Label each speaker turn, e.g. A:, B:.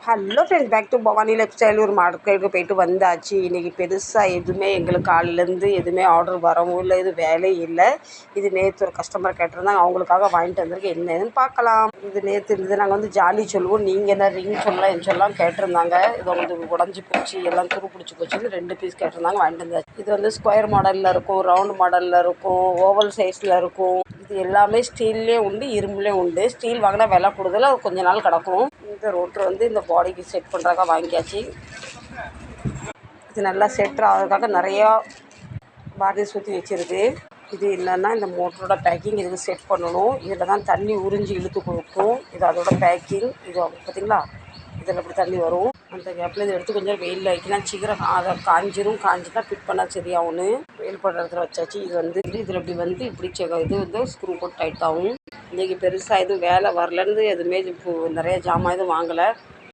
A: Hello friends, back to Bhavani lifestyle. ஒரு மார்க்கெட்டுக்கு போயிட்டு வந்தாச்சு. இன்றைக்கி பெருசாக எதுவுமே எங்களுக்கு காலையிலேருந்து எதுவுமே ஆர்டர் வரவும் இல்லை, இது வேலையும் இல்லை. இது நேற்று ஒரு கஸ்டமர் கேட்டிருந்தாங்க, அவங்களுக்காக வாங்கிட்டு வந்திருக்கு. என்னன்னு பார்க்கலாம். இது நேற்று இருந்தது. நாங்கள் வந்து ஜாலி சொல்லுவோம், நீங்கள் என்ன ரிங் சொல்லலாம் என்ன சொல்லலாம் கேட்டிருந்தாங்க. இது வந்து உடஞ்சி போச்சு, எல்லாம் துரு பிடிச்சி போச்சுன்னு 2 பீஸ் கேட்டிருந்தாங்க, வாங்கிட்டு வந்தாச்சு. இது வந்து ஸ்கொயர் மாடலில் இருக்கும், ரவுண்ட் மாடலில் இருக்கும், ஓவல் சைஸில் இருக்கும். இது எல்லாமே ஸ்டீல்லே உண்டு, இரும்புலேயும் உண்டு. ஸ்டீல் வாங்கினா விலை கூடுதல், அது கொஞ்ச நாள் கிடக்கும். இந்த ரோட்ரு வந்து இந்த பாடிக்கு செட் பண்ணுறதுக்காக வாங்கியாச்சு. இது நல்லா செட் ஆகிறதுக்காக நிறையா பாடி சுற்றி வச்சுருக்கு. இது என்னென்னா இந்த மோட்டரோட பேக்கிங். இதுக்கு செட் பண்ணணும். இதில் தான் தண்ணி உறிஞ்சி இழுத்து கொடுக்கும். இது அதோட பேக்கிங். இது பார்த்திங்களா, இதில் இப்படி தண்ணி வரும். அந்த கேப்பில் இதை எடுத்து கொஞ்சம் வெயிலில் வைக்கலாம். சீக்கிரம் அதை காஞ்சினா ஃபிட் பண்ணால் சரியாகும்னு வெயில் படுற இடத்துல வச்சாச்சு. இது வந்து இதில் இப்படி வந்து இப்படி இது வந்து ஸ்க்ரூ போட்டு டைட் ஆகும். இன்றைக்கி பெருசாக எதுவும் வேலை வரலன்னு எதுவுமே நிறைய ஜாமான் எதுவும் வாங்கலை.